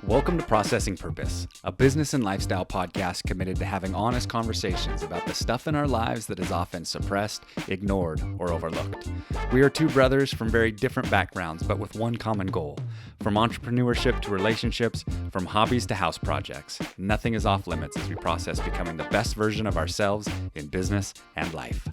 Welcome to Processing Purpose, a business and lifestyle podcast committed to having honest conversations about the stuff in our lives that is often suppressed, ignored, or overlooked. We are two brothers from very different backgrounds, but with one common goal. From entrepreneurship to relationships, from hobbies to house projects, nothing is off limits as we process becoming the best version of ourselves in business and life.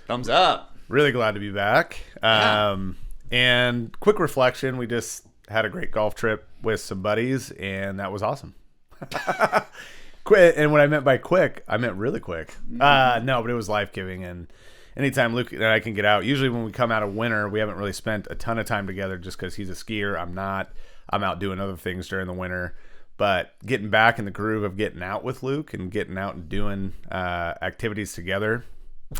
Thumbs up. Really glad to be back. And quick reflection, we just had a great golf trip with some buddies, and that was awesome. And what I meant by quick, I meant really quick. No, but it was life-giving, and anytime Luke and I can get out, usually when we come out of winter, we haven't really spent a ton of time together just because he's a skier. I'm not. I'm out doing other things during the winter. But getting back in the groove of getting out with Luke and getting out and doing activities together,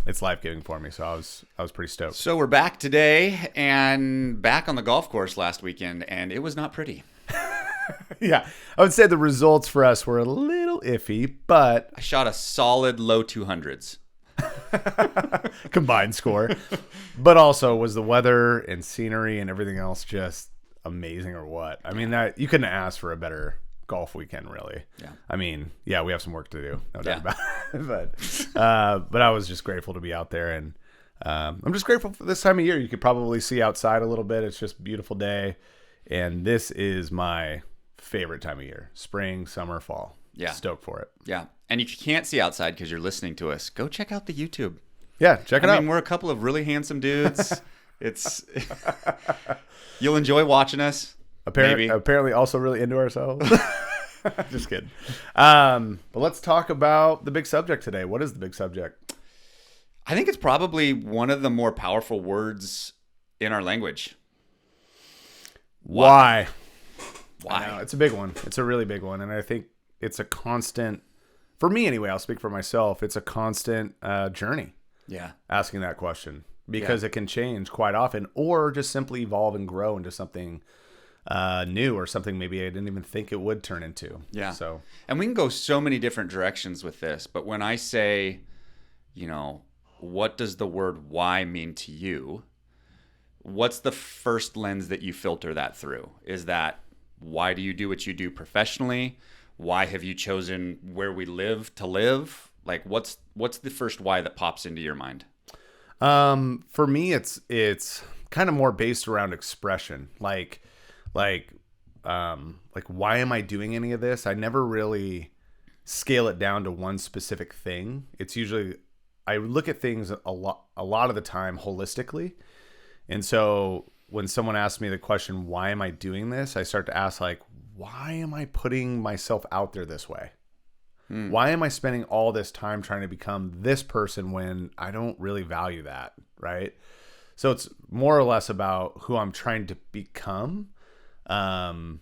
it's life-giving for me, so I was pretty stoked. So we're back today and back on the golf course last weekend, and it was not pretty. Yeah, I would say the results for us were a little iffy, but I shot a solid low 200s. combined score. But also, was the weather and scenery and everything else just amazing or what? I mean, that you couldn't ask for a better golf weekend, really. Yeah. I mean, yeah, we have some work to do, no doubt about it. But I was just grateful to be out there, and I'm just grateful for this time of year. You could probably see outside a little bit. It's just a beautiful day, and this is my favorite time of year: spring, summer, fall. Yeah, stoked for it. Yeah, and if you can't see outside because you're listening to us, go check out the YouTube. Yeah, check it out. I mean, we're a couple of really handsome dudes. You'll enjoy watching us. Apparently also really into ourselves. Just kidding. But let's talk about the big subject today. What is the big subject? I think it's probably one of the more powerful words in our language. Why? Why? I know, it's a big one. It's a really big one. And I think it's a constant, for me anyway, I'll speak for myself, it's a constant journey. Yeah. Asking that question. Because it can change quite often, or just simply evolve and grow into something new, or something maybe I didn't even think it would turn into. Yeah. So, and we can go so many different directions with this, but when I say, what does the word why mean to you? What's the first lens that you filter that through? Is that why do you do what you do professionally? Why have you chosen where we live to live? Like what's the first why that pops into your mind? For me, it's kind of more based around expression. Like why am I doing any of this? I never really scale it down to one specific thing. It's usually, I look at things a lot of the time holistically. And so when someone asks me the question, why am I doing this? I start to ask why am I putting myself out there this way? Why am I spending all this time trying to become this person when I don't really value that, right? So it's more or less about who I'm trying to become, and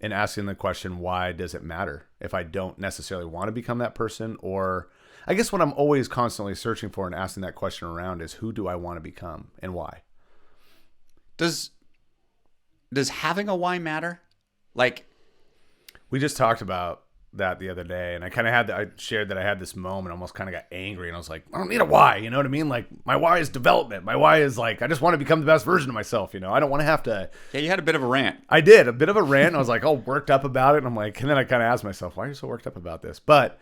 asking the question, why does it matter if I don't necessarily want to become that person? Or I guess what I'm always constantly searching for and asking that question around is, who do I want to become and why? Does having a why matter? We just talked about that the other day, and I shared that I had this moment, almost kind of got angry, and I was like, I don't need a why, you know what I mean? Like, my why is development. My why is I just want to become the best version of myself, I don't want to have to. Yeah, you had a bit of a rant. I did, a bit of a rant. I was all worked up about it, and I'm and then I kind of asked myself, why are you so worked up about this? But,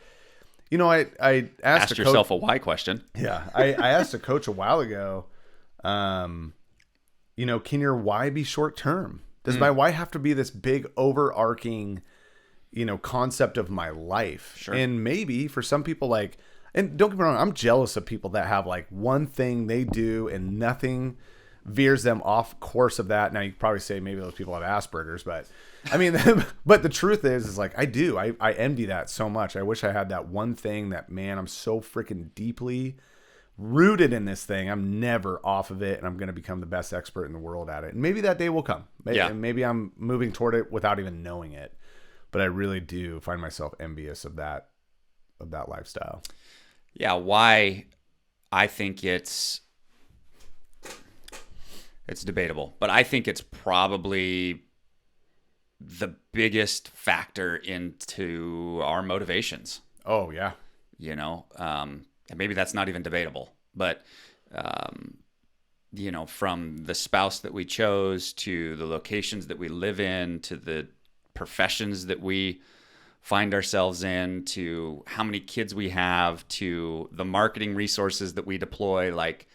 I asked yourself a why question. Yeah, I asked a coach a while ago, can your why be short term? Does my why have to be this big overarching concept of my life? Sure. And maybe for some people, and don't get me wrong, I'm jealous of people that have one thing they do and nothing veers them off course of that. Now you could probably say maybe those people have Asperger's, but I mean, but the truth is I do. I envy that so much. I wish I had that one thing that, man, I'm so freaking deeply rooted in this thing. I'm never off of it, and I'm going to become the best expert in the world at it. And maybe that day will come. Maybe I'm moving toward it without even knowing it. But I really do find myself envious of that lifestyle. Yeah, why? I think it's debatable, but I think it's probably the biggest factor into our motivations. Oh yeah, and maybe that's not even debatable, but from the spouse that we chose to the locations that we live in to the professions that we find ourselves in to how many kids we have to the marketing resources that we deploy, like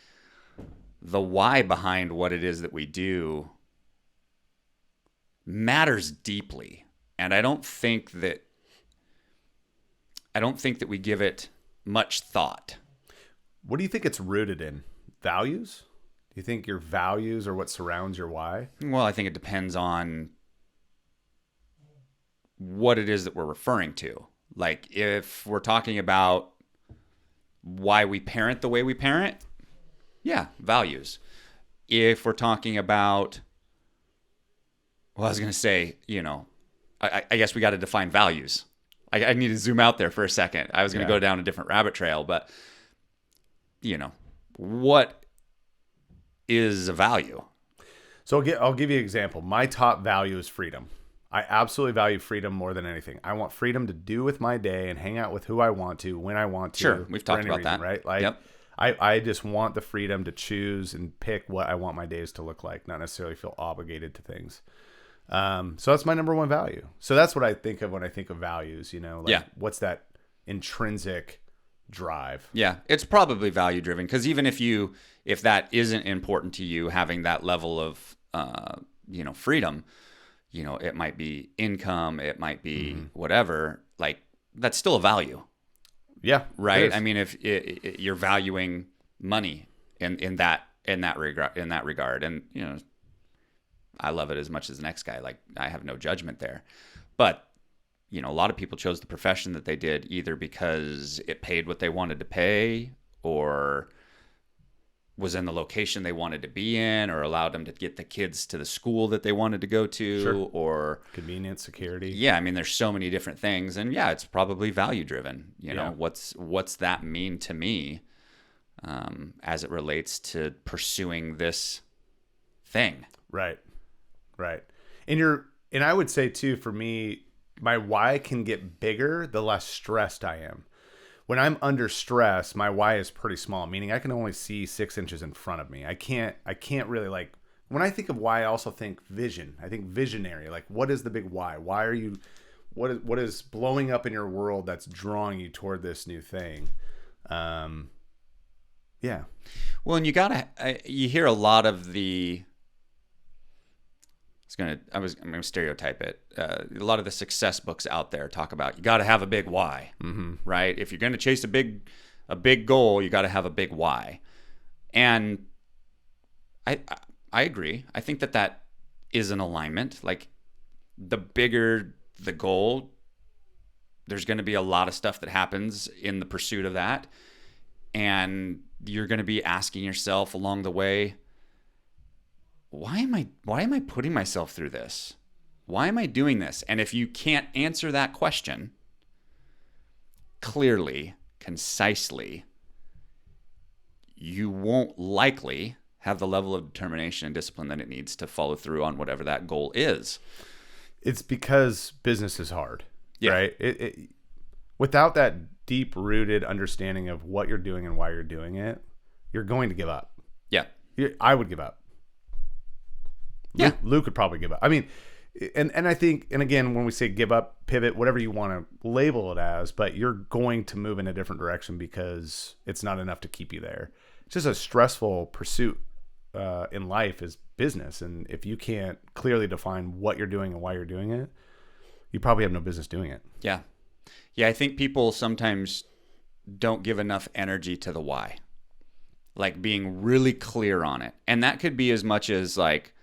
the why behind what it is that we do matters deeply. And I don't think that we give it much thought. What do you think it's rooted in? Values? Do you think your values are what surrounds your why? Well, I think it depends on what it is that we're referring to. Like if we're talking about why we parent the way we parent, yeah, values. If we're talking about, well, I was going to say, I guess we got to define values. I need to zoom out there for a second. I was going to go down a different rabbit trail, but what is a value? So I'll give you an example. My top value is freedom. I absolutely value freedom more than anything. I want freedom to do with my day and hang out with who I want to, when I want to. Sure, we've talked about that. Right? Like, yep. I just want the freedom to choose and pick what I want my days to look like, not necessarily feel obligated to things. So that's my number one value. So that's what I think of when I think of values, what's that intrinsic drive? Yeah, it's probably value driven, because even if that isn't important to you, having that level of freedom, it might be income, it might be whatever, like that's still a value. Yeah. Right. I mean, if you're valuing money in that regard, and I love it as much as the next guy. Like I have no judgment there, but a lot of people chose the profession that they did either because it paid what they wanted to pay, or was in the location they wanted to be in, or allowed them to get the kids to the school that they wanted to go to, sure. Or convenience, security. Yeah. I mean, there's so many different things, and yeah, it's probably value driven. What's that mean to me, as it relates to pursuing this thing? Right. And I would say too, for me, my why can get bigger the less stressed I am. When I'm under stress, my why is pretty small, meaning I can only see 6 inches in front of me. I can't really, like, when I think of why, I also think vision. I think visionary. Like, what is the big why? Why are you, what is blowing up in your world that's drawing you toward this new thing? Yeah. Well, and you hear a lot of the, I'm going to stereotype it. A lot of the success books out there talk about you got to have a big why, right? If you're going to chase a big goal, you got to have a big why. And I agree. I think that is an alignment. Like the bigger the goal, there's going to be a lot of stuff that happens in the pursuit of that. And you're going to be asking yourself along the way, why am I putting myself through this? Why am I doing this? And if you can't answer that question clearly, concisely, you won't likely have the level of determination and discipline that it needs to follow through on whatever that goal is. It's because business is hard, yeah. Right? Without that deep-rooted understanding of what you're doing and why you're doing it, you're going to give up. Yeah. I would give up. Yeah. Luke would probably give up. I mean, and I think, and again, when we say give up, pivot, whatever you want to label it as, but you're going to move in a different direction because it's not enough to keep you there. It's just a stressful pursuit in life is business. And if you can't clearly define what you're doing and why you're doing it, you probably have no business doing it. Yeah. Yeah. I think people sometimes don't give enough energy to the why, like being really clear on it. And that could be as much as like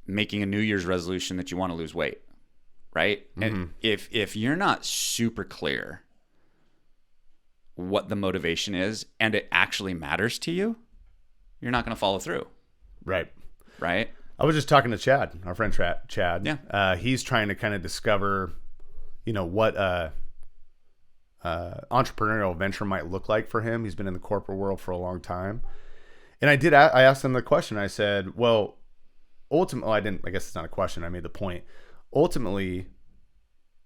making a New Year's resolution that you want to lose weight, right? And if you're not super clear what the motivation is and it actually matters to you, you're not going to follow through. Right. I was just talking to Chad, our friend Chad. Yeah. He's trying to kind of discover, what entrepreneurial venture might look like for him. He's been in the corporate world for a long time. And I asked him the question. I said, well, ultimately, I guess it's not a question. I made the point. Ultimately,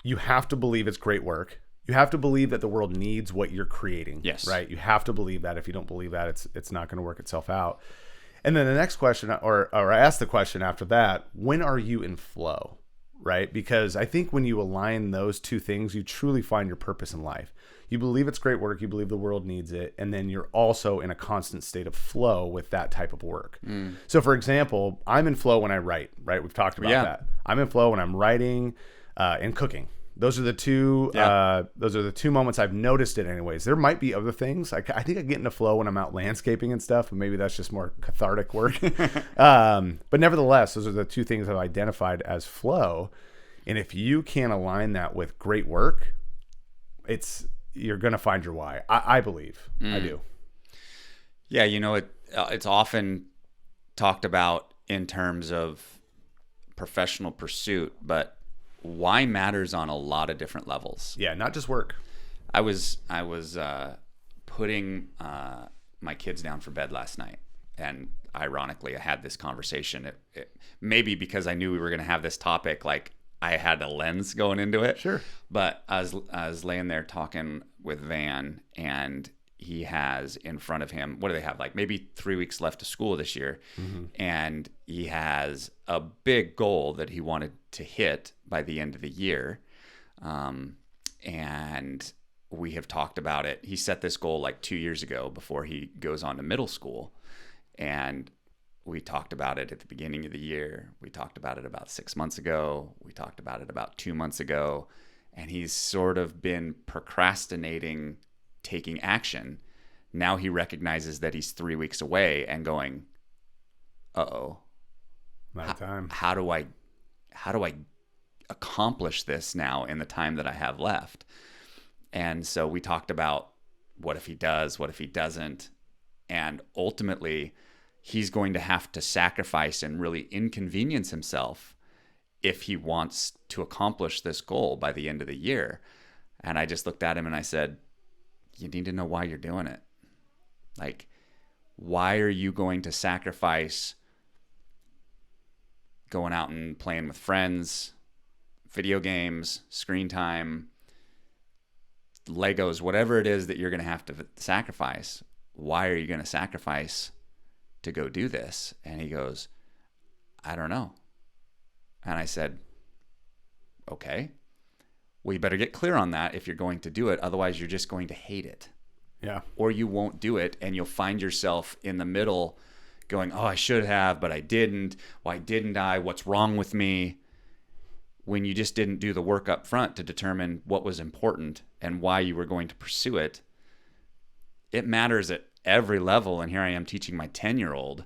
you have to believe it's great work You have to believe that the world needs what you're creating. Yes. Right. You have to believe that. If you don't believe that, it's not going to work itself out. And then the next question, or I asked the question after that, when are you in flow? Right? Because I think when you align those two things, you truly find your purpose in life. You believe it's great work, you believe the world needs it, and then you're also in a constant state of flow with that type of work. So for example, I'm in flow when I write, right? We've talked about that. I'm in flow when I'm writing and cooking. Those are the two. Those are the two moments I've noticed it. Anyways, there might be other things. I think I get into flow when I'm out landscaping and stuff, and maybe that's just more cathartic work. But nevertheless, those are the two things I've identified as flow. And if you can align that with great work, you're gonna find your why. I believe. I do. Yeah, it's often talked about in terms of professional pursuit, but why matters on a lot of different levels. Yeah, not just work. I was putting my kids down for bed last night, and ironically, I had this conversation. It maybe because I knew we were going to have this topic, like I had a lens going into it. Sure. But I was laying there talking with Van, and he has in front of him, what do they have, like maybe 3 weeks left of school this year. And he has a big goal that he wanted to hit by the end of the year. And we have talked about it. He set this goal like 2 years ago before he goes on to middle school. And we talked about it at the beginning of the year. We talked about it about 6 months ago. We talked about it about 2 months ago. And he's sort of been procrastinating taking action. Now he recognizes that he's 3 weeks away and going, uh-oh. Not time. How do I accomplish this now in the time that I have left? And so we talked about what if he does, what if he doesn't? And ultimately, he's going to have to sacrifice and really inconvenience himself if he wants to accomplish this goal by the end of the year. And I just looked at him and I said, you need to know why you're doing it. Like, why are you going to sacrifice going out and playing with friends, video games, screen time, Legos, whatever it is that you're going to have to sacrifice? Why are you going to sacrifice to go do this? And he goes, I don't know. And I said, okay, well, you better get clear on that if you're going to do it. Otherwise, you're just going to hate it. Yeah. Or you won't do it, and you'll find yourself in the middle going, oh, I should have, but I didn't. Why didn't I? What's wrong with me? When you just didn't do the work up front to determine what was important and why you were going to pursue it. It matters at every level. And here I am teaching my 10-year-old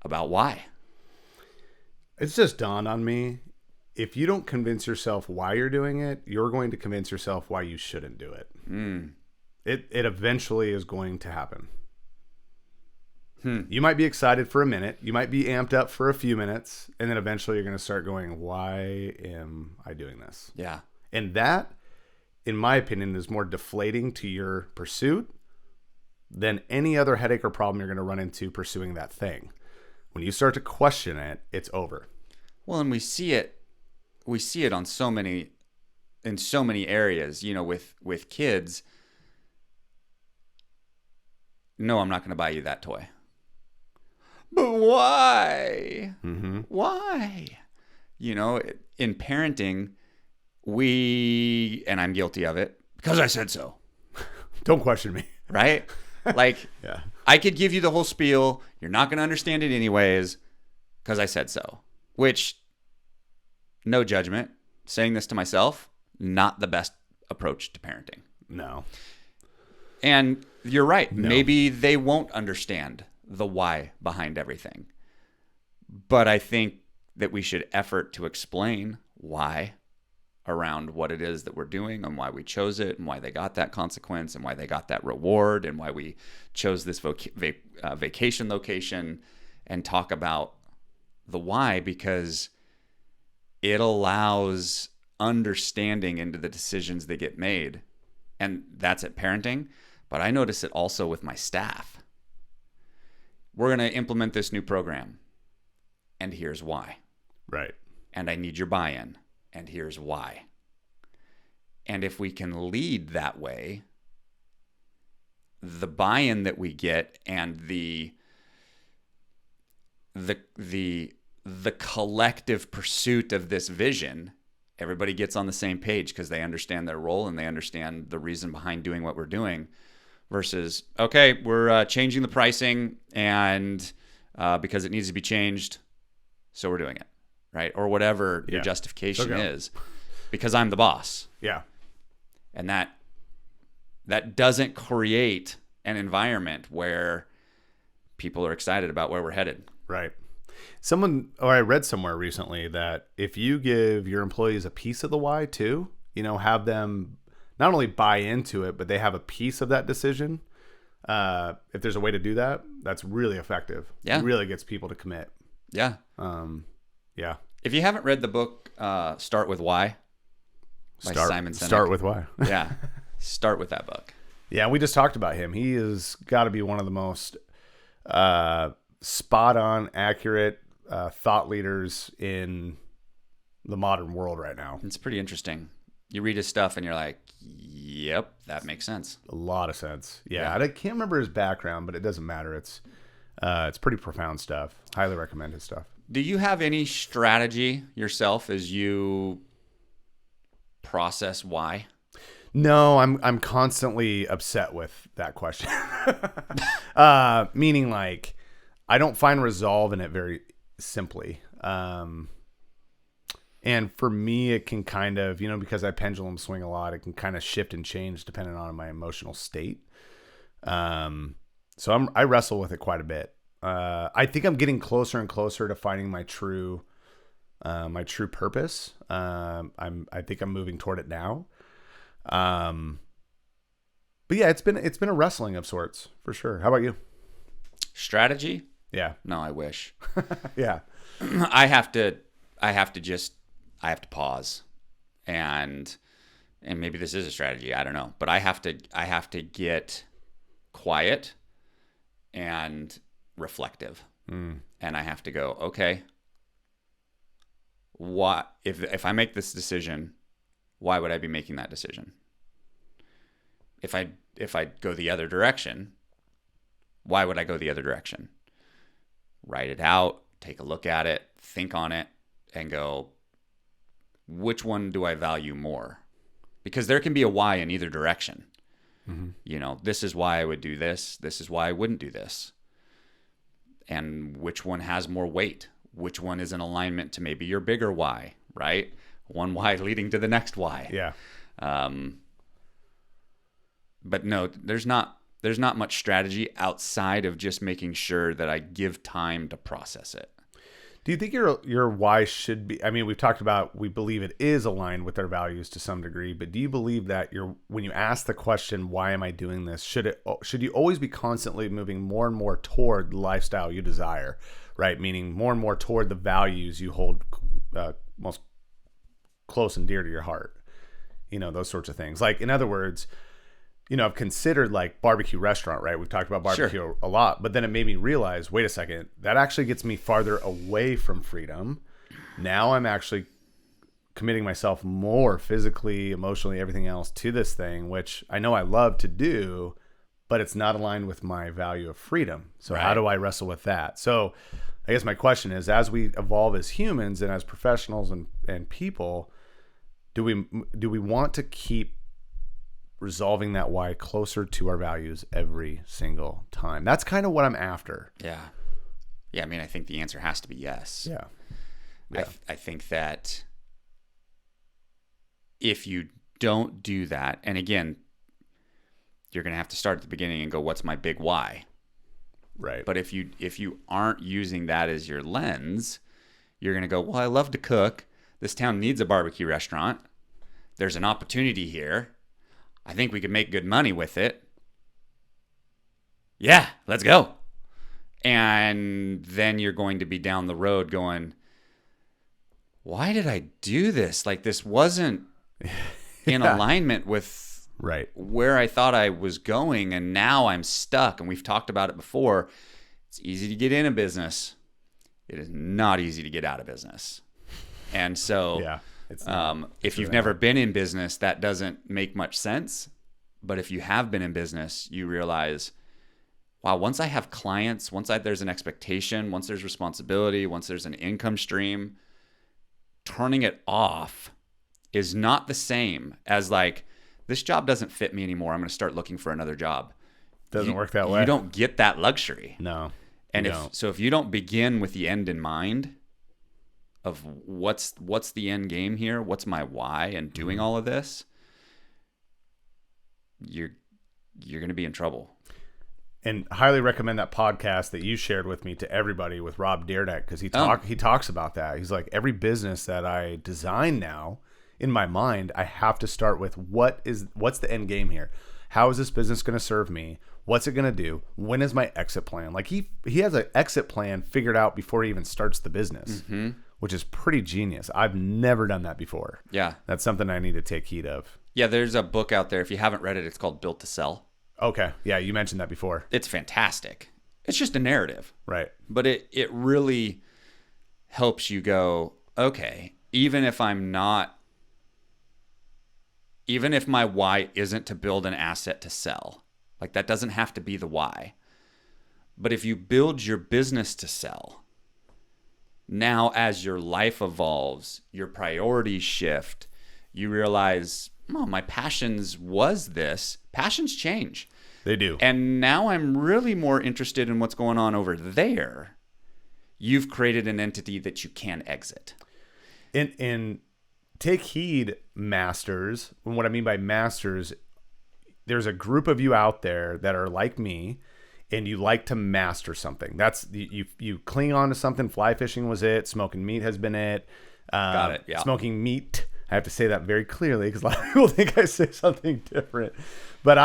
about why. It's just dawned on me. If you don't convince yourself why you're doing it, you're going to convince yourself why you shouldn't do it. It eventually is going to happen. You might be excited for a minute. You might be amped up for a few minutes. And then eventually you're going to start going, why am I doing this? Yeah. And that, in my opinion, is more deflating to your pursuit than any other headache or problem you're going to run into pursuing that thing. When you start to question it, it's over. Well, and we see it on in so many areas, with kids. No, I'm not going to buy you that toy. But why? Why? In parenting, and I'm guilty of it, because I said so. Don't question me. Right? Like, yeah. I could give you the whole spiel. You're not going to understand it anyways, because I said so. Which, no judgment. Saying this to myself, not the best approach to parenting. No. And you're right. No. Maybe they won't understand the why behind everything. But I think that we should effort to explain why around what it is that we're doing and why we chose it and why they got that consequence and why they got that reward and why we chose this vacation location, and talk about the why, because it allows understanding into the decisions that get made. And that's at parenting. But I notice it also with my staff. We're going to implement this new program, and here's why. Right. And I need your buy-in, and here's why. And if we can lead that way, the buy-in that we get and the collective pursuit of this vision, everybody gets on the same page because they understand their role and they understand the reason behind doing what we're doing, versus, okay, we're changing the pricing and because it needs to be changed, so we're doing it, right? Or whatever your justification is, because I'm the boss. Yeah. And that doesn't create an environment where people are excited about where we're headed. Right. I read somewhere recently that if you give your employees a piece of the why too, have them not only buy into it, but they have a piece of that decision. If there's a way to do that, that's really effective. Yeah. It really gets people to commit. Yeah. Yeah. If you haven't read the book, Start With Why by Simon Sinek. Start with why. Yeah. Start with that book. Yeah. We just talked about him. He has got to be one of the most spot on, accurate thought leaders in the modern world right now. It's pretty interesting. You read his stuff and you're like, yep, that makes sense. A lot of sense. Yeah. I can't remember his background, but it doesn't matter. It's pretty profound stuff. Highly recommend his stuff. Do you have any strategy yourself as you process why? No, I'm constantly upset with that question. Meaning like I don't find resolve in it very simply. And for me, it can kind of, because I pendulum swing a lot, it can kind of shift and change depending on my emotional state. So I wrestle with it quite a bit. I think I'm getting closer and closer to finding my true purpose. I think I'm moving toward it now. But yeah, it's been a wrestling of sorts for sure. How about you? Strategy? Yeah. No, I wish. Yeah. I have to pause, and maybe this is a strategy. I don't know, but I have to get quiet and reflective, and I have to go, okay, what if I make this decision? Why would I be making that decision? If I go the other direction, why would I go the other direction? Write it out, take a look at it, think on it, and go, which one do I value more? Because there can be a why in either direction. Mm-hmm. This is why I would do this. This is why I wouldn't do this. And which one has more weight? Which one is in alignment to maybe your bigger why, right? One why leading to the next why. Yeah. But no, there's not much strategy outside of just making sure that I give time to process it. Do you think your why should be, we've talked about, we believe it is aligned with our values to some degree, but do you believe that when you ask the question, why am I doing this? Should you always be constantly moving more and more toward the lifestyle you desire, right? Meaning more and more toward the values you hold most close and dear to your heart, those sorts of things. Like, in other words, I've considered like barbecue restaurant, right? We've talked about barbecue a lot, but then it made me realize, wait a second, that actually gets me farther away from freedom. Now I'm actually committing myself more physically, emotionally, everything else to this thing, which I know I love to do, but it's not aligned with my value of freedom. So How do I wrestle with that? So I guess my question is, as we evolve as humans and as professionals and people, do we want to keep resolving that why closer to our values every single time? That's kind of what I'm after. Yeah. I think the answer has to be yes. Yeah. I think that if you don't do that, and again, you're going to have to start at the beginning and go, what's my big why? Right. But if you aren't using that as your lens, you're going to go, well, I love to cook. This town needs a barbecue restaurant. There's an opportunity here. I think we could make good money with it. Yeah, let's go. And then you're going to be down the road going, why did I do this? Like, this wasn't in alignment with where I thought I was going, and now I'm stuck. And we've talked about it before. It's easy to get in a business. It is not easy to get out of business. And so It's not. If you've never been in business, that doesn't make much sense. But if you have been in business, you realize, wow, once I have clients, there's an expectation, once there's responsibility, once there's an income stream, turning it off is not the same as like, this job doesn't fit me anymore, I'm going to start looking for another job. Doesn't work that way. You don't get that luxury. No. And if you don't begin with the end in mind of what's the end game here, what's my why, and doing all of this, you're going to be in trouble. And highly recommend that podcast that you shared with me to everybody with Rob Deerneck, because he talks about that. He's like, every business that I design now, in my mind, I have to start with what's the end game here? How is this business going to serve me? What's it going to do? When is my exit plan? Like he has an exit plan figured out before he even starts the business, which is pretty genius. I've never done that before. Yeah. That's something I need to take heed of. Yeah, there's a book out there. If you haven't read it, it's called Built to Sell. Okay. Yeah, you mentioned that before. It's fantastic. It's just a narrative. Right. But it really helps you go, okay, even if my why isn't to build an asset to sell, like that doesn't have to be the why. But if you build your business to sell, now as your life evolves, your priorities shift, you realize, oh, my passions was this. Passions change. They do. And now I'm really more interested in what's going on over there. You've created an entity that you can exit. And take heed, masters. And what I mean by masters, there's a group of you out there that are like me, and you like to master something. That's you cling on to something. Fly fishing was it. Smoking meat has been it. Got it. Yeah. Smoking meat. I have to say that very clearly because a lot of people think I say something different. But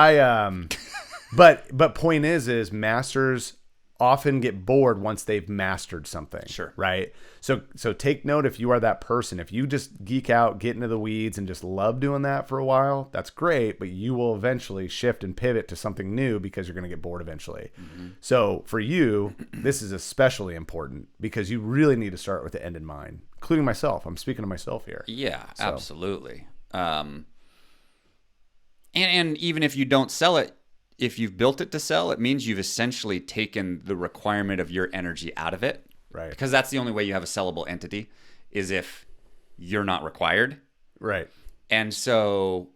but point is masters often get bored once they've mastered something. Sure. Right. So take note, if you are that person, if you just geek out, get into the weeds and just love doing that for a while, that's great, but you will eventually shift and pivot to something new because you're going to get bored eventually. Mm-hmm. So for you, this is especially important because you really need to start with the end in mind, including myself. I'm speaking to myself here. Yeah, so. Absolutely. And even if you don't sell it, if you've built it to sell, it means you've essentially taken the requirement of your energy out of it. Right. Because that's the only way you have a sellable entity is if you're not required. Right. And so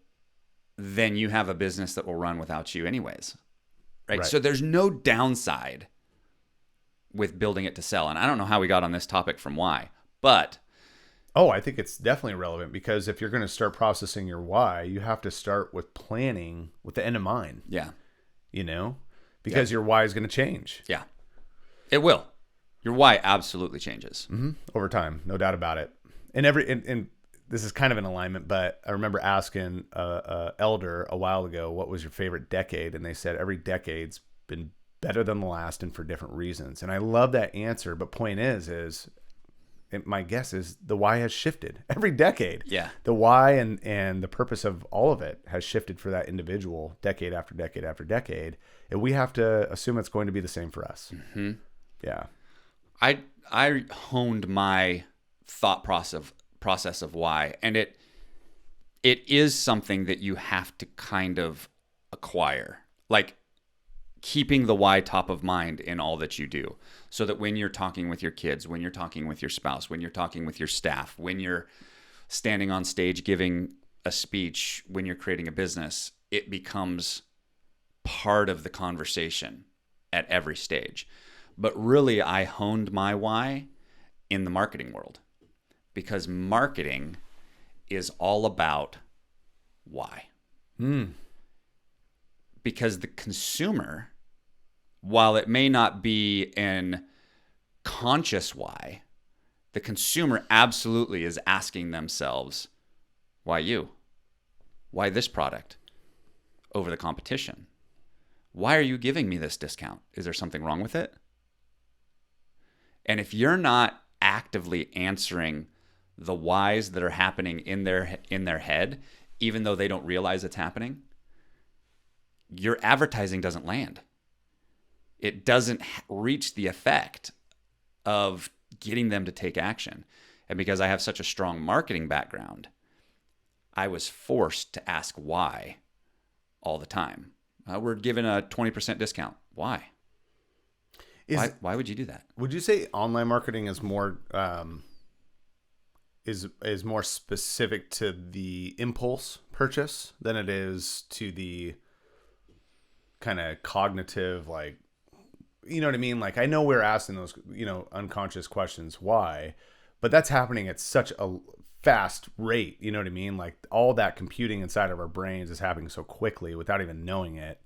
then you have a business that will run without you anyways. Right. So there's no downside with building it to sell. And I don't know how we got on this topic from why, but... Oh, I think it's definitely relevant because if you're going to start processing your why, you have to start with planning with the end in mind. Yeah. You know, because your why is going to change. Yeah, it will. Your why absolutely changes over time, no doubt about it. And this is kind of in alignment, but I remember asking a elder a while ago, what was your favorite decade? And they said every decade's been better than the last and for different reasons. And I love that answer. But point is my guess is the why has shifted every decade. Yeah. The why and the purpose of all of it has shifted for that individual decade after decade after decade. And we have to assume it's going to be the same for us. Mm-hmm. Yeah. I honed my thought process of why, and it is something that you have to kind of acquire. Like keeping the why top of mind in all that you do, so that when you're talking with your kids, when you're talking with your spouse, when you're talking with your staff, when you're standing on stage giving a speech, when you're creating a business, it becomes part of the conversation at every stage. But really, I honed my why in the marketing world because marketing is all about why. Because the consumer, while it may not be an conscious why, the consumer absolutely is asking themselves, why you? Why this product over the competition? Why are you giving me this discount? Is there something wrong with it? And if you're not actively answering the whys that are happening in their head, even though they don't realize it's happening, your advertising doesn't land. It doesn't reach the effect of getting them to take action. And because I have such a strong marketing background, I was forced to ask why all the time. We're given a 20% discount. Why? Why would you do that? Would you say online marketing is more is more specific to the impulse purchase than it is to the kind of cognitive, like, you know what I mean? Like, I know we're asking those, unconscious questions, why, but that's happening at such a fast rate. You know what I mean? Like, all that computing inside of our brains is happening so quickly without even knowing it.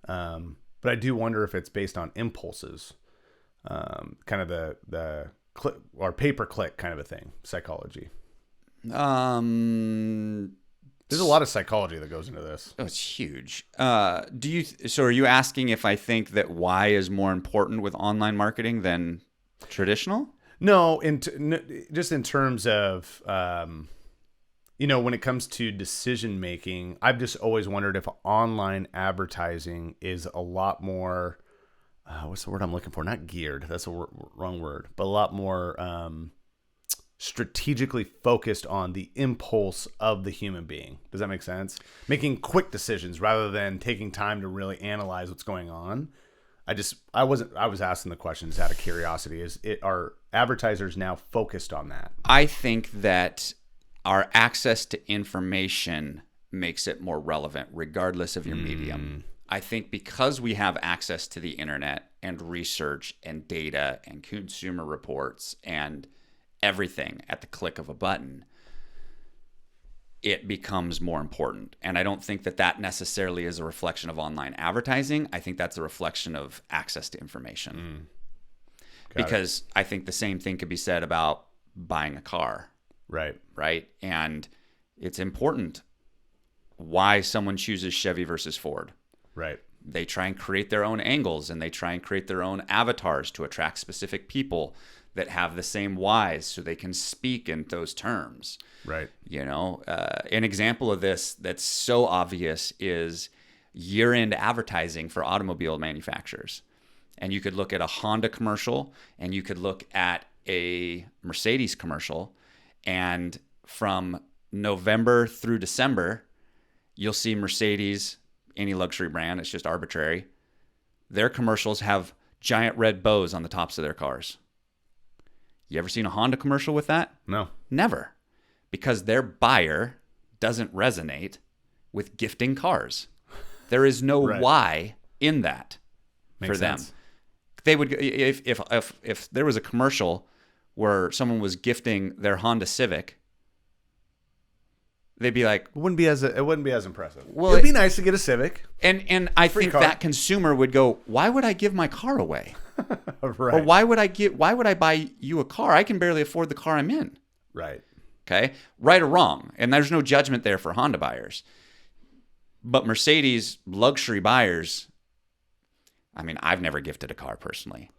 But I do wonder if it's based on impulses, kind of the click or pay-per-click kind of a thing, psychology. There's a lot of psychology that goes into this. Oh, it's huge. So are you asking if I think that why is more important with online marketing than traditional? No, just in terms of, when it comes to decision making, I've just always wondered if online advertising is a lot more, what's the word I'm looking for? Not geared. That's a wrong word, but a lot more strategically focused on the impulse of the human being. Does that make sense? Making quick decisions rather than taking time to really analyze what's going on. I was asking the questions out of curiosity. Are advertisers now focused on that? I think that our access to information makes it more relevant regardless of your medium. I think because we have access to the internet and research and data and consumer reports and everything at the click of a button, it becomes more important. And I don't think that necessarily is a reflection of online advertising. I think that's a reflection of access to information. Because I think the same thing could be said about buying a car. Right. And it's important why someone chooses Chevy versus Ford. Right. They try and create their own angles and they try and create their own avatars to attract specific people that have the same whys so they can speak in those terms. Right. An example of this that's so obvious is year-end advertising for automobile manufacturers. And you could look at a Honda commercial and you could look at a Mercedes commercial, and from November through December, you'll see Mercedes, any luxury brand, it's just arbitrary. Their commercials have giant red bows on the tops of their cars. You ever seen a Honda commercial with that? No. Never. Because their buyer doesn't resonate with gifting cars. There is no why in that for them. They would, if there was a commercial where someone was gifting their Honda Civic, they'd be like, it wouldn't be as impressive. Well, it'd be nice to get a Civic. And I think car. that consumer would go, why would I give my car away? Right. Or why would I buy you a car? I can barely afford the car I'm in. Right. Okay. Right or wrong. And there's no judgment there for Honda buyers. But Mercedes luxury buyers, I mean, I've never gifted a car personally,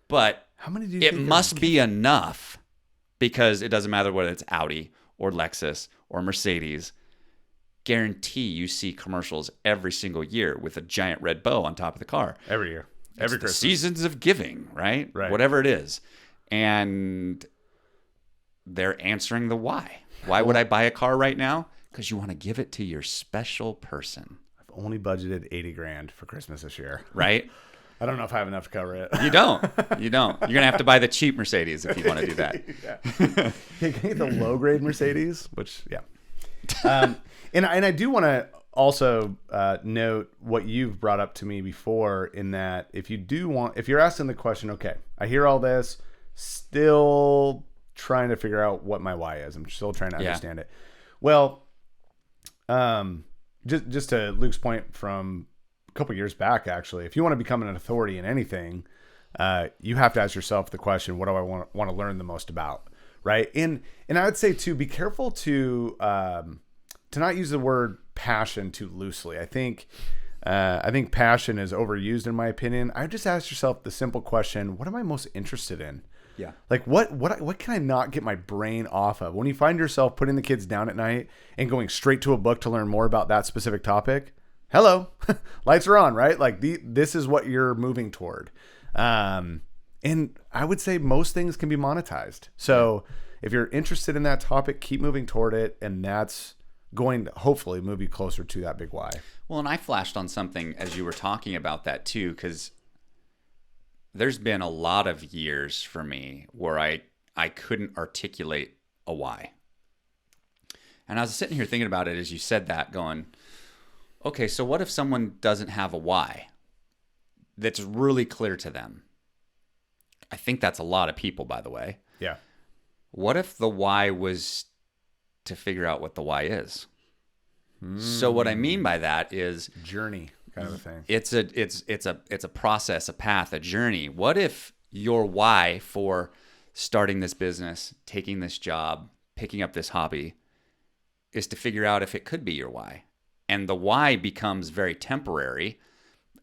but how many do you it must be enough, because it doesn't matter whether it's Audi or Lexus or Mercedes. Guarantee you see commercials every single year with a giant red bow on top of the car. Every year. Every Christmas. The seasons of giving, right? Whatever it is. And they're answering the why. Why would I buy a car right now? Because you want to give it to your special person. I've only budgeted $80,000 for Christmas this year. Right? I don't know if I have enough to cover it. You don't. You're going to have to buy the cheap Mercedes if you want to do that. Yeah. Can you get the low grade Mercedes? Which, yeah. And I do want to also note what you've brought up to me before, in that if you're asking the question, okay, I hear all this, still trying to figure out what my why is. I'm still trying to understand it. Well, just to Luke's point from a couple years back, actually, if you want to become an authority in anything, you have to ask yourself the question, what do I want to learn the most about? Right. And I would say too, be careful to not use the word passion too loosely. I think passion is overused in my opinion. I just ask yourself the simple question, what am I most interested in? Yeah. Like what can I not get my brain off of? When you find yourself putting the kids down at night and going straight to a book to learn more about that specific topic, hello, lights are on, right? Like this is what you're moving toward. And I would say most things can be monetized. So if you're interested in that topic, keep moving toward it, and that's going to hopefully move you closer to that big why. Well, and I flashed on something as you were talking about that too, because there's been a lot of years for me where I couldn't articulate a why. And I was sitting here thinking about it as you said that, going, okay, so what if someone doesn't have a why that's really clear to them? I think that's a lot of people, by the way. Yeah. What if the why was to figure out what the why is? So what I mean by that is Journey kind of a thing. it's a process, a path, a journey. What if your why for starting this business, taking this job, picking up this hobby is to figure out if it could be your why? And the why becomes very temporary,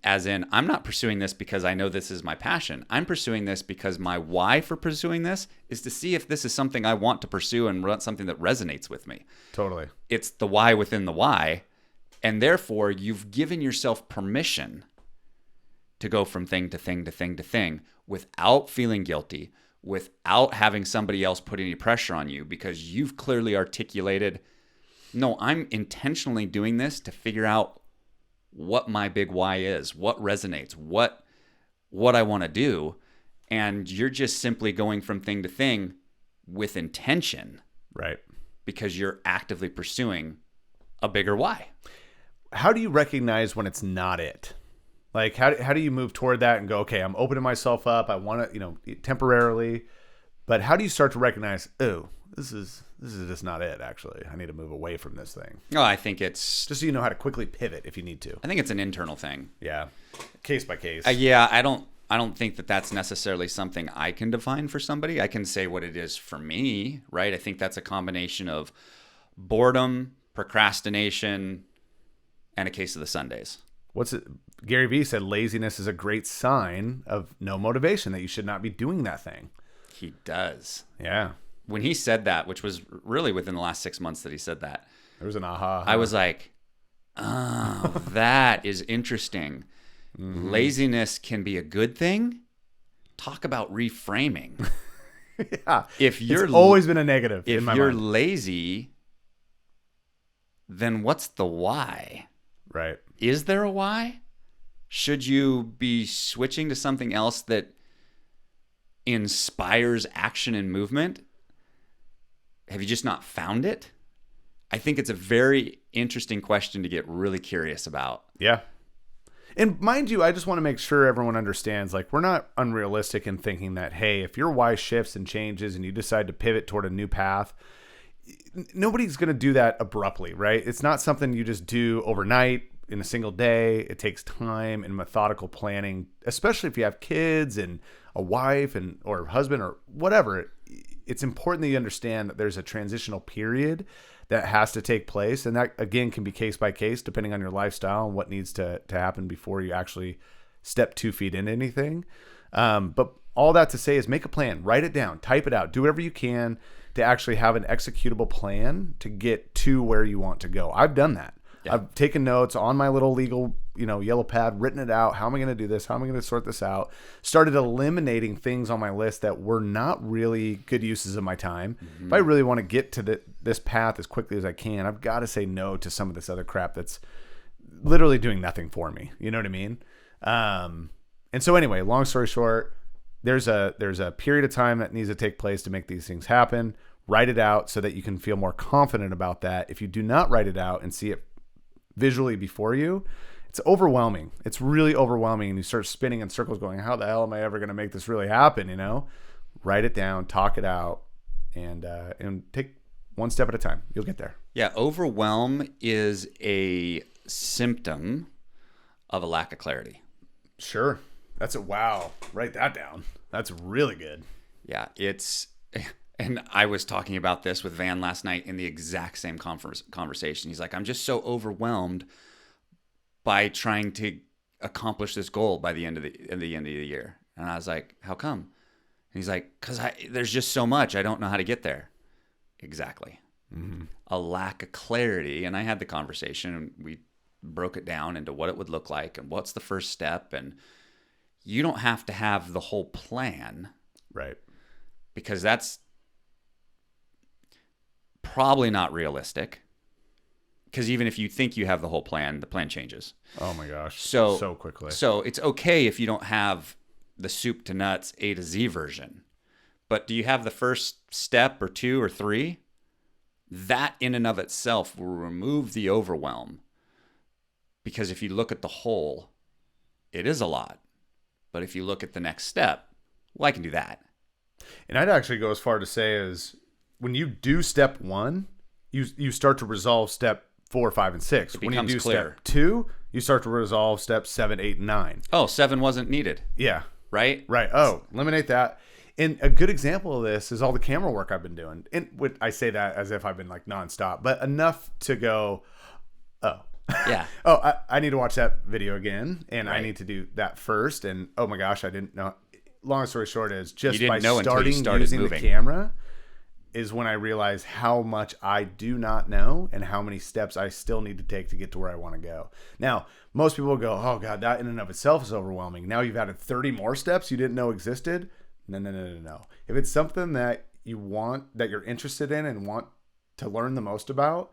as in, I'm not pursuing this because I know this is my passion. I'm pursuing this because my why for pursuing this is to see if this is something I want to pursue and something that resonates with me. Totally. It's the why within the why. And therefore, you've given yourself permission to go from thing to thing to thing to thing without feeling guilty, without having somebody else put any pressure on you, because you've clearly articulated, no, I'm intentionally doing this to figure out what my big why is, what resonates, what I want to do. And you're just simply going from thing to thing with intention. Right. Because you're actively pursuing a bigger why. How do you recognize when it's not it? Like, how do you move toward that and go, okay, I'm opening myself up. I want to, temporarily, but how do you start to recognize, oh, this is just not it, actually. I need to move away from this thing. Oh, I think it's... Just so you know how to quickly pivot if you need to. I think it's an internal thing. Yeah. Case by case. Yeah, I don't think that that's necessarily something I can define for somebody. I can say what it is for me, right? I think that's a combination of boredom, procrastination, and a case of the Sundays. Gary Vee said laziness is a great sign of no motivation, that you should not be doing that thing. He does. Yeah. When he said that, which was really within the last 6 months that he said that, there was an aha. I was like, oh, that is interesting. Mm-hmm. Laziness can be a good thing. Talk about reframing. Yeah. It's always been a negative in my mind. If you're lazy, then what's the why? Right. Is there a why? Should you be switching to something else that inspires action and movement? Have you just not found it? I think it's a very interesting question to get really curious about. Yeah. And mind you, I just want to make sure everyone understands, like, we're not unrealistic in thinking that, hey, if your why shifts and changes and you decide to pivot toward a new path, nobody's going to do that abruptly, right? It's not something you just do overnight in a single day. It takes time and methodical planning, especially if you have kids and a wife or husband or whatever. It's important that you understand that there's a transitional period that has to take place. And that, again, can be case by case, depending on your lifestyle and what needs to happen before you actually step 2 feet into anything. But all that to say is make a plan, write it down, type it out, do whatever you can to actually have an executable plan to get to where you want to go. I've done that. Yeah. I've taken notes on my little legal, yellow pad, written it out. How am I going to do this? How am I going to sort this out? Started eliminating things on my list that were not really good uses of my time. Mm-hmm. If I really want to get to this path as quickly as I can, I've got to say no to some of this other crap that's literally doing nothing for me. You know what I mean? And so anyway, long story short, there's a period of time that needs to take place to make these things happen. Write it out so that you can feel more confident about that. If you do not write it out and see it visually before you, it's overwhelming. It's really overwhelming, and you start spinning in circles going, how the hell am I ever going to make this really happen? Write it down, talk it out, and take one step at a time. You'll get there. Yeah, overwhelm is a symptom of a lack of clarity. Sure. Wow. Write that down. That's really good. Yeah, and I was talking about this with Van last night in the exact same conversation. He's like, I'm just so overwhelmed by trying to accomplish this goal by the end of the year. And I was like, how come? And he's like, because there's just so much. I don't know how to get there. Exactly. Mm-hmm. A lack of clarity. And I had the conversation, and we broke it down into what it would look like and what's the first step. And you don't have to have the whole plan. Right. Because that's probably not realistic. Because even if you think you have the whole plan, the plan changes. Oh my gosh. So quickly. So it's okay if you don't have the soup to nuts A to Z version. But do you have the first step or 2 or 3? That in and of itself will remove the overwhelm. Because if you look at the whole, it is a lot. But if you look at the next step, well, I can do that. And I'd actually go as far to say is when you do step 1, you start to resolve step 4, 5, and 6. It When you becomes do clear. step 2, you start to resolve steps 7, 8, and 9. Oh, 7 wasn't needed, Yeah. right? Right. Oh, eliminate that. And a good example of this is all the camera work I've been doing. And I say that as if I've been like nonstop, but enough to go, oh, Yeah. oh, I need to watch that video again, and I Right. need to do that first. And oh my gosh, I didn't know. Long story short is just You didn't by know until you starting started using moving. the camera is when I realized how much I do not know and how many steps I still need to take to get to where I want to go. Now, most people go, oh God, that in and of itself is overwhelming. Now you've added 30 more steps you didn't know existed. No. If it's something that you want, that you're interested in and want to learn the most about,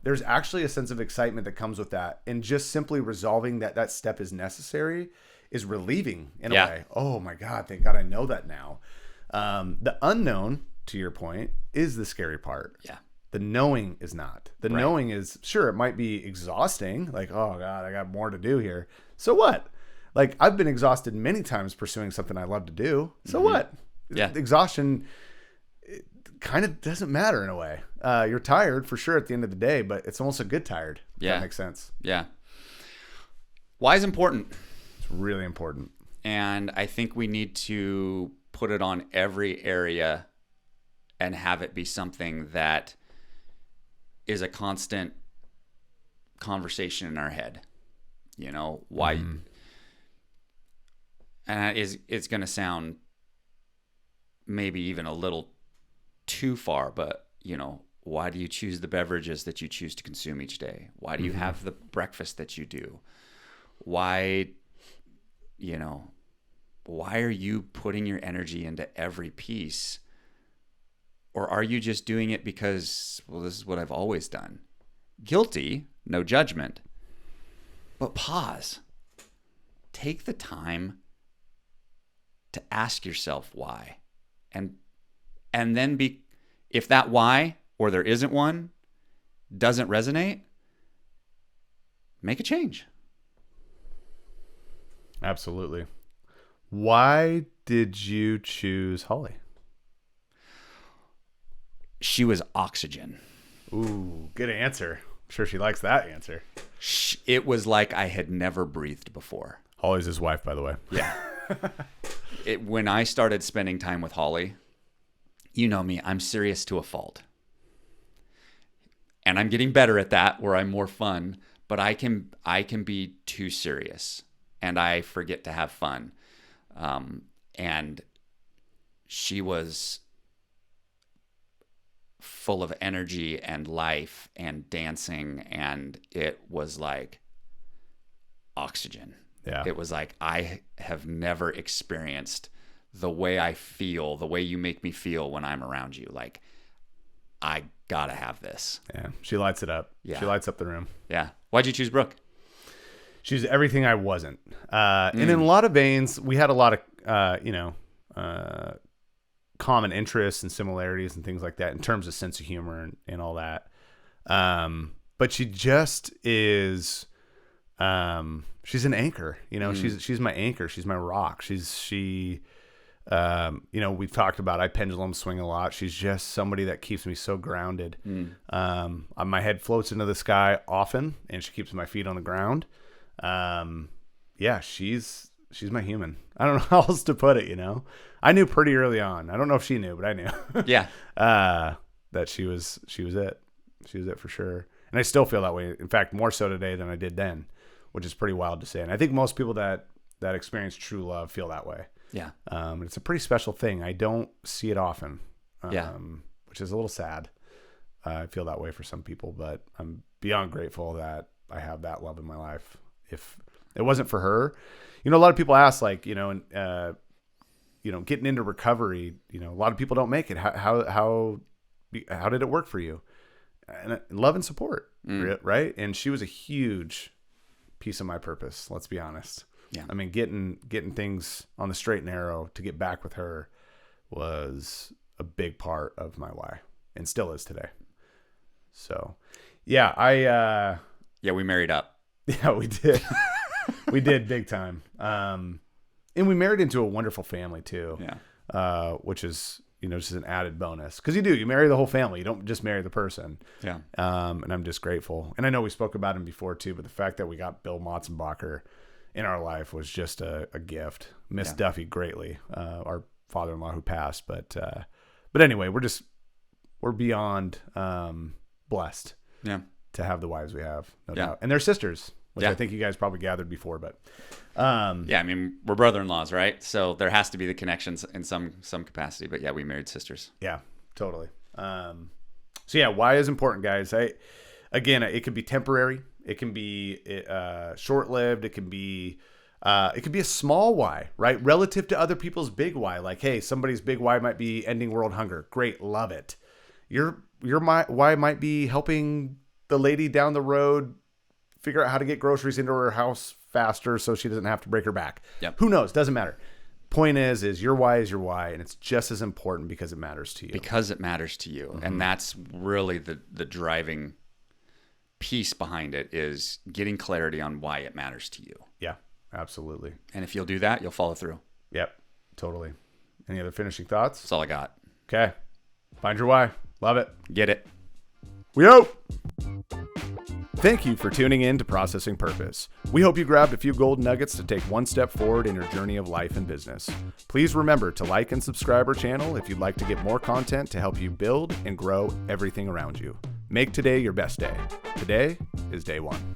there's actually a sense of excitement that comes with that. And just simply resolving that step is necessary is relieving in a way. Oh my God, thank God I know that now. The unknown, to your point, is the scary part. Yeah. The knowing is not. The Right. knowing is, sure, it might be exhausting. Like, oh God, I got more to do here. So what? Like, I've been exhausted many times pursuing something I love to do. So what? Yeah. Exhaustion kind of doesn't matter in a way. You're tired for sure at the end of the day, but it's almost a good tired. If Yeah. that makes sense. Yeah. Why is important? It's really important. And I think we need to put it on every area and have it be something that is a constant conversation in our head. You know, why? And it's going to sound maybe even a little too far, but, you know, why do you choose the beverages that you choose to consume each day? Why do you have the breakfast that you do? Why, you know, why are you putting your energy into every piece? Or are you just doing it because, well, this is what I've always done? Guilty, no judgment. But pause. Take the time to ask yourself why. And then if that why, or there isn't one, doesn't resonate, make a change. Absolutely. Why did you choose Holly? She was oxygen. Ooh, good answer. I'm sure she likes that answer. It was like I had never breathed before. Holly's his wife, by the way. Yeah. When I started spending time with Holly, you know me, I'm serious to a fault. And I'm getting better at that, where I'm more fun, but I can be too serious and I forget to have fun. And she was full of energy and life and dancing, and it was like oxygen. Yeah. It was like, I have never experienced the way I feel, the way you make me feel when I'm around you. Like, I gotta have this. Yeah. She lights it up. Yeah. She lights up the room. Yeah. Why'd you choose Brooke? She's everything I wasn't. And in a lot of veins, we had a lot of, common interests and similarities and things like that in terms of sense of humor and all that. But she just is, she's an anchor, she's my anchor. She's my rock. We've talked about, I pendulum swing a lot. She's just somebody that keeps me so grounded. My head floats into the sky often, and she keeps my feet on the ground. She's my human. I don't know how else to put it, I knew pretty early on. I don't know if she knew, but I knew. Yeah. That she was it. She was it for sure. And I still feel that way. In fact, more so today than I did then, which is pretty wild to say. And I think most people that experience true love feel that way. Yeah. It's a pretty special thing. I don't see it often. Yeah. Which is a little sad. I feel that way for some people, but I'm beyond grateful that I have that love in my life. If it wasn't for her, a lot of people ask, like, getting into recovery, a lot of people don't make it. How how did it work for you? And love and support, right? And she was a huge piece of my purpose. Let's be honest. Yeah. I mean, getting things on the straight and narrow to get back with her was a big part of my why, and still is today. So, yeah, we married up. Yeah, we did. We did big time. And we married into a wonderful family too. Yeah. Which is, just an added bonus. Because you marry the whole family. You don't just marry the person. Yeah. And I'm just grateful. And I know we spoke about him before too, but the fact that we got Bill Motzenbacher in our life was just a gift. Miss Duffy greatly, our father-in-law who passed. But anyway, we're beyond blessed. Yeah. To have the wives we have, no Yeah. doubt. And they're sisters, which Yeah. I think you guys probably gathered before, but yeah, I mean, we're brother-in-laws, right? So there has to be the connections in some capacity. But yeah, we married sisters. yeah, totally. So yeah, why is important, guys. It could be temporary. It can be short-lived. It can be a small why, right? Relative to other people's big why. Like, hey, somebody's big why might be ending world hunger. Great, love it. Your why might be helping the lady down the road figure out how to get groceries into her house faster so she doesn't have to break her back. Yep. Who knows? Doesn't matter. Point is your why is your why, and it's just as important because it matters to you. Because it matters to you. And that's really the driving piece behind it, is getting clarity on why it matters to you. Yeah, absolutely. And if you'll do that, you'll follow through. Yep, totally. Any other finishing thoughts? That's all I got. Okay. Find your why. Love it. Get it. We out. Thank you for tuning in to Processing Purpose. We hope you grabbed a few gold nuggets to take one step forward in your journey of life and business. Please remember to like and subscribe our channel if you'd like to get more content to help you build and grow everything around you. Make today your best day. Today is day one.